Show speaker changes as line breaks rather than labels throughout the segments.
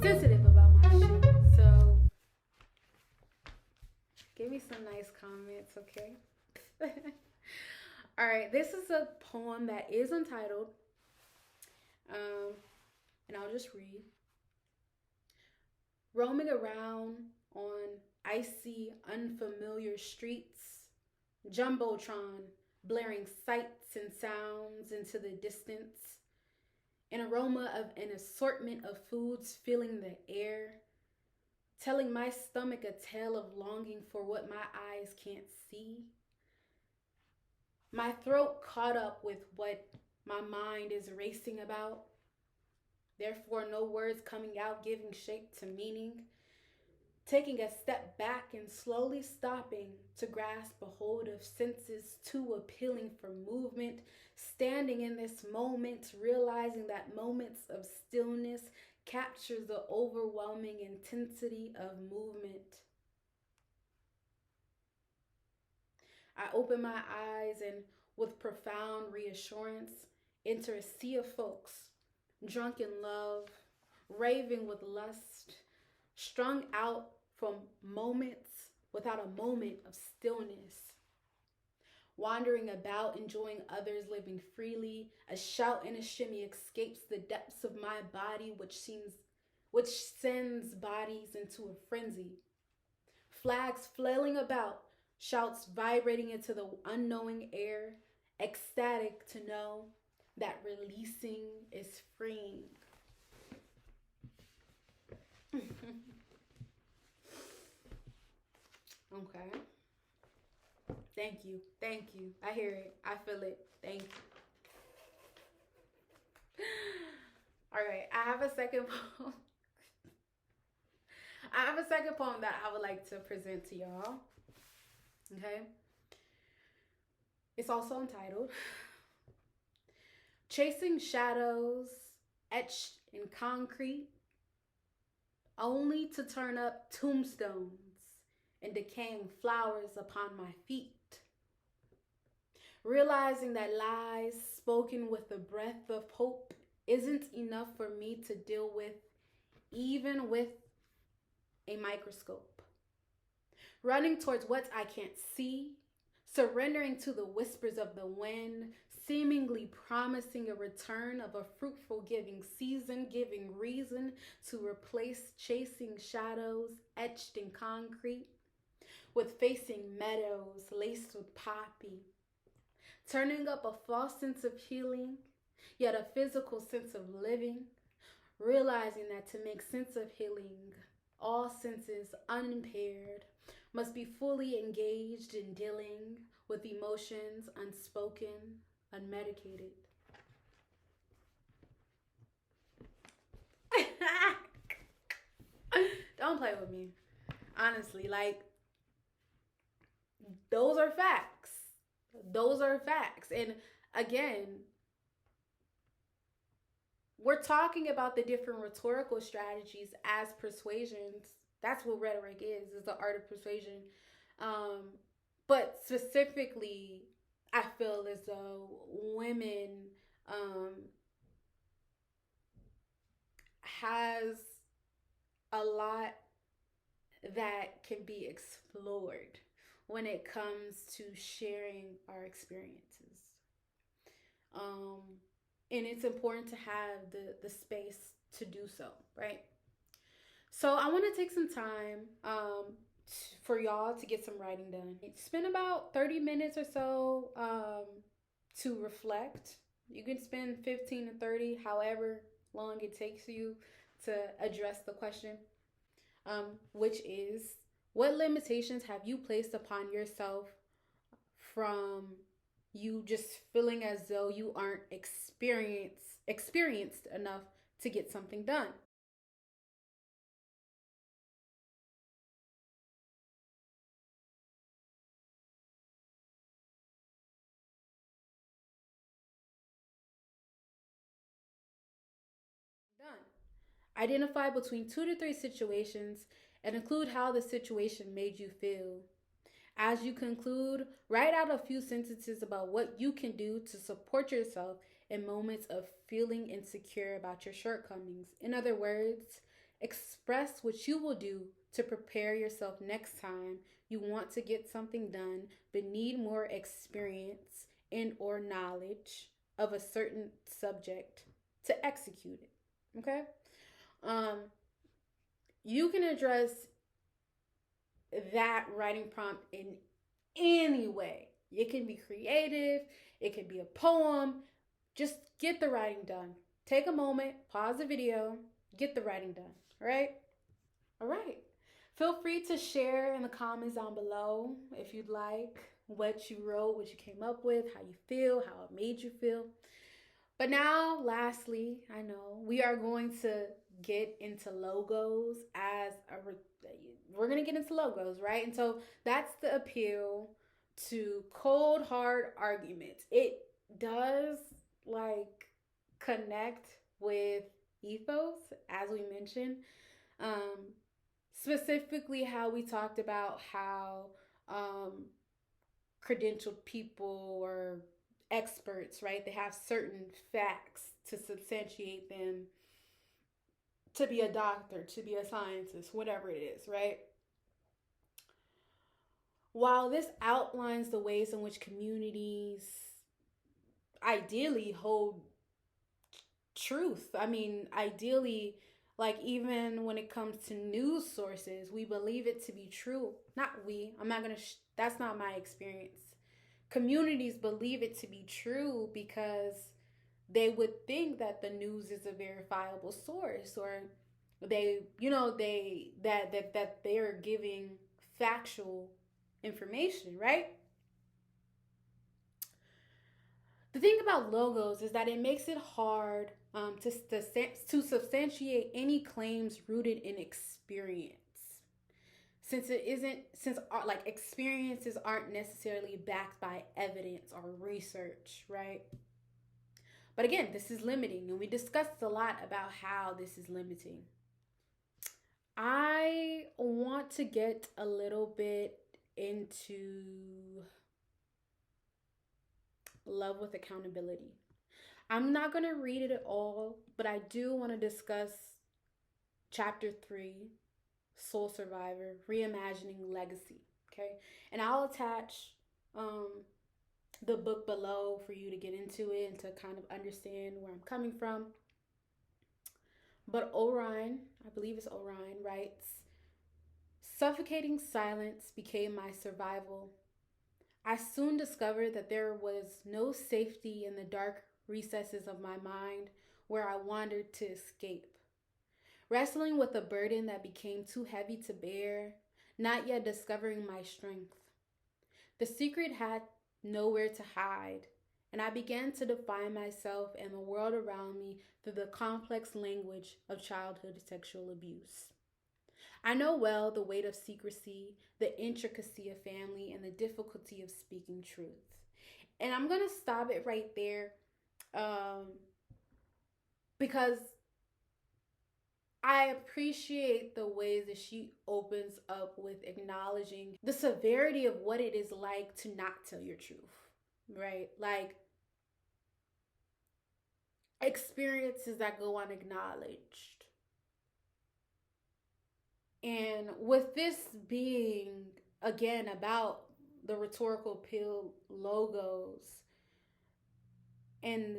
sensitive about my shit. So give me some nice comments, okay? All right, this is a poem that is untitled, and I'll just read. Roaming around on icy, unfamiliar streets, Jumbotron blaring sights and sounds into the distance, an aroma of an assortment of foods filling the air, telling my stomach a tale of longing for what my eyes can't see. My throat caught up with what my mind is racing about, therefore no words coming out giving shape to meaning, taking a step back and slowly stopping to grasp a hold of senses too appealing for movement, standing in this moment, realizing that moments of stillness captures the overwhelming intensity of movement. I open my eyes and with profound reassurance enter a sea of folks, drunk in love, raving with lust, strung out from moments without a moment of stillness, wandering about, enjoying others living freely. A shout and a shimmy escapes the depths of my body, which sends bodies into a frenzy. Flags flailing about, shouts vibrating into the unknowing air, ecstatic to know that releasing is freeing. Okay. Thank you. Thank you. I hear it. I feel it. Thank you. All right. I have a second poem. I have a second poem that I would like to present to y'all. Okay. It's also entitled Chasing Shadows Etched in Concrete, only to turn up tombstones and decaying flowers upon my feet. Realizing that lies spoken with the breath of hope isn't enough for me to deal with, even with a microscope. Running towards what I can't see, surrendering to the whispers of the wind, seemingly promising a return of a fruitful giving season, giving reason to replace chasing shadows etched in concrete, with facing meadows laced with poppy, turning up a false sense of healing, yet a physical sense of living, realizing that to make sense of healing, all senses unimpaired must be fully engaged in dealing with emotions unspoken, unmedicated. Don't play with me. Honestly, like, those are facts. Those are facts. And again, we're talking about the different rhetorical strategies as persuasions. That's what rhetoric is the art of persuasion. But specifically, I feel as though women has a lot that can be explored when it comes to sharing our experiences. And it's important to have the space to do so, right? So I want to take some time for y'all to get some writing done. Spend about 30 minutes or so to reflect. You can spend 15 to 30, however long it takes you to address the question, which is, what limitations have you placed upon yourself from you just feeling as though you aren't experienced enough to get something done? Done. Identify between 2 to 3 situations and include how the situation made you feel. As you conclude, write out a few sentences about what you can do to support yourself in moments of feeling insecure about your shortcomings. In other words, Express what you will do to prepare yourself next time you want to get something done but need more experience and or knowledge of a certain subject to execute it. Okay? Um, you can address that writing prompt in any way. It can be creative, it can be a poem. Just get the writing done. Take a moment, pause the video, get the writing done. All right? All right. Feel free to share in the comments down below if you'd like what you wrote, what you came up with, how you feel, how it made you feel. But now, lastly, I know we are going to get into logos as we're going to get into logos, right? And so that's the appeal to cold hard arguments. It does like connect with ethos, as we mentioned. Um, Specifically, how we talked about how credentialed people or experts, right? They have certain facts to substantiate them to be a doctor, to be a scientist, whatever it is, right? While this outlines the ways in which communities ideally hold truth, I mean, ideally, like even when it comes to news sources, we believe it to be true. Not we, I'm not gonna, that's not my experience. Communities believe it to be true because they would think that the news is a verifiable source, or they, that they are giving factual information, right? The thing about logos is that it makes it hard to substantiate any claims rooted in experience, since like experiences aren't necessarily backed by evidence or research, right? But again, this is limiting, and we discussed a lot about how this is limiting. I want to get a little bit into love with accountability. I'm not going to read it at all, but I do want to discuss chapter 3, Soul Survivor, Reimagining Legacy. Okay. And I'll attach the book below for you to get into it and to kind of understand where I'm coming from. But Orion, I believe it's Orion, writes, suffocating silence became my survival. I soon discovered that there was no safety in the dark recesses of my mind where I wandered to escape. Wrestling with a burden that became too heavy to bear, not yet discovering my strength. The secret had nowhere to hide, and I began to define myself and the world around me through the complex language of childhood sexual abuse. I know well the weight of secrecy, the intricacy of family, and the difficulty of speaking truth. And I'm going to stop it right there because I appreciate the ways that she opens up with acknowledging the severity of what it is like to not tell your truth, right? Like experiences that go unacknowledged. And with this being, again, about the rhetorical pill logos and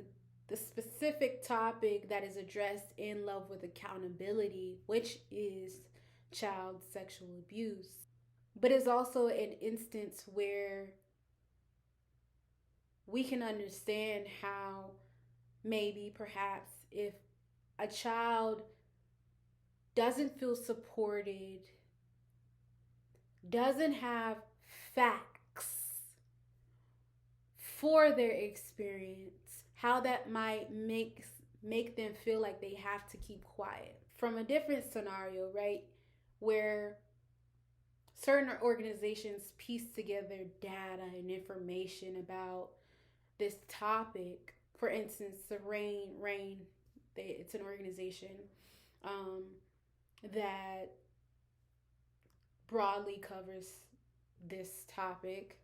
the specific topic that is addressed in Love with Accountability, which is child sexual abuse, but is also an instance where we can understand how maybe perhaps if a child doesn't feel supported, doesn't have facts for their experience, how that might make them feel like they have to keep quiet. From a different scenario, right, where certain organizations piece together data and information about this topic. For instance, the RAIN, it's an organization that broadly covers this topic.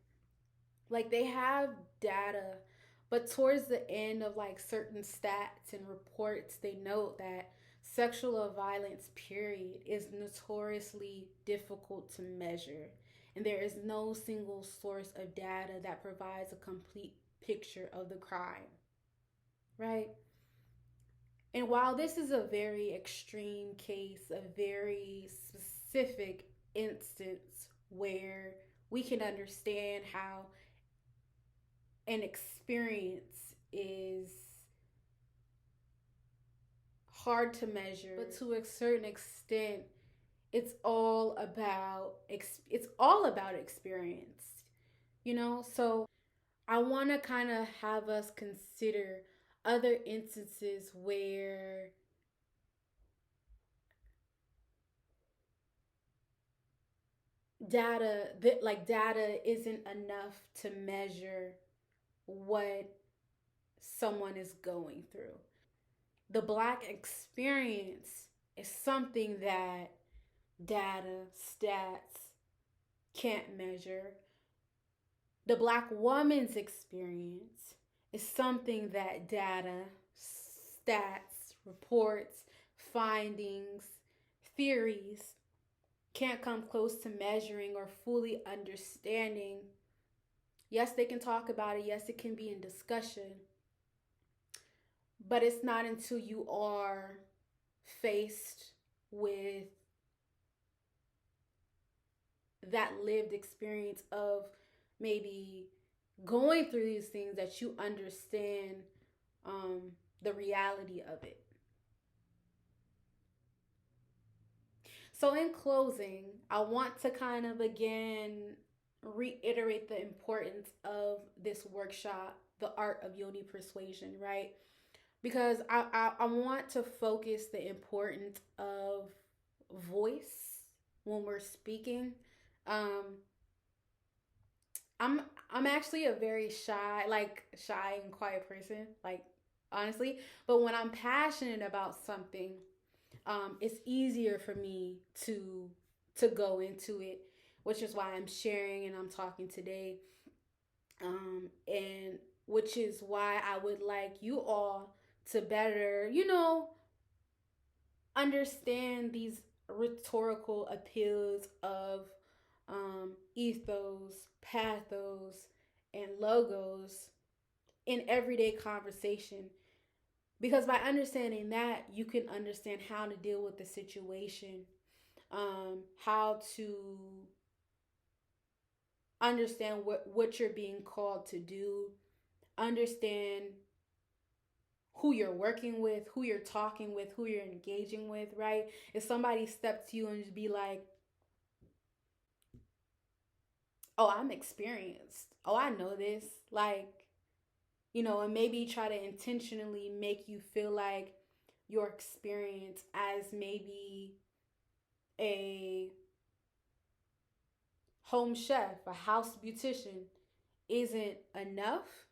Like they have data, but towards the end of like certain stats and reports, they note that Sexual violence, period, is notoriously difficult to measure, and there is no single source of data that provides a complete picture of the crime, right? And while this is a very extreme case, a very specific instance where we can understand how an experience is hard to measure, but to a certain extent, it's all about experience, So I want to kind of have us consider other instances where data isn't enough to measure what someone is going through. The Black experience is something that data, stats can't measure. The Black woman's experience is something that data, stats, reports, findings, theories can't come close to measuring or fully understanding. Yes, they can talk about it. Yes, it can be in discussion. But it's not until you are faced with that lived experience of maybe going through these things that you understand the reality of it. So, in closing, I want to kind of again reiterate the importance of this workshop, the Art of Yoni Persuasion, right? Because I want to focus the importance of voice when we're speaking. Um, I'm actually a very shy and quiet person, like honestly. But when I'm passionate about something, it's easier for me to go into it, which is why I'm sharing and I'm talking today. And which is why I would like you all to better, understand these rhetorical appeals of ethos, pathos, and logos in everyday conversation. Because by understanding that, you can understand how to deal with the situation, how to understand what you're being called to do, understand who you're working with, who you're talking with, who you're engaging with, right? If somebody steps to you and just be like, oh, I'm experienced. Oh, I know this. And maybe try to intentionally make you feel like your experience as maybe a home chef, a house beautician isn't enough.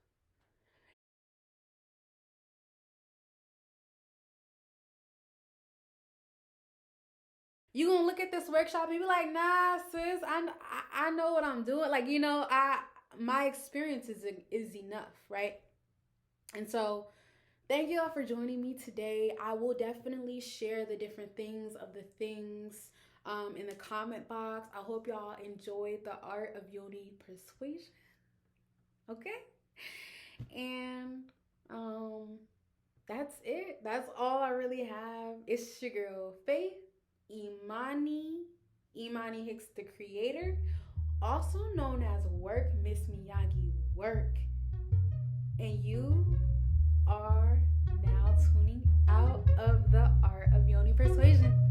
You gonna look at this workshop and be like, nah, sis, I know what I'm doing. My experience is enough, right? And so thank you all for joining me today. I will definitely share the different things of the things in the comment box. I hope y'all enjoyed the Art of Yoni Persuasion. Okay? And that's it. That's all I really have. It's your girl, Faith, Imani, Imani Hicks, the creator, also known as Work Miss Miyagi Work. And you are now tuning out of the Art of Yoni Persuasion.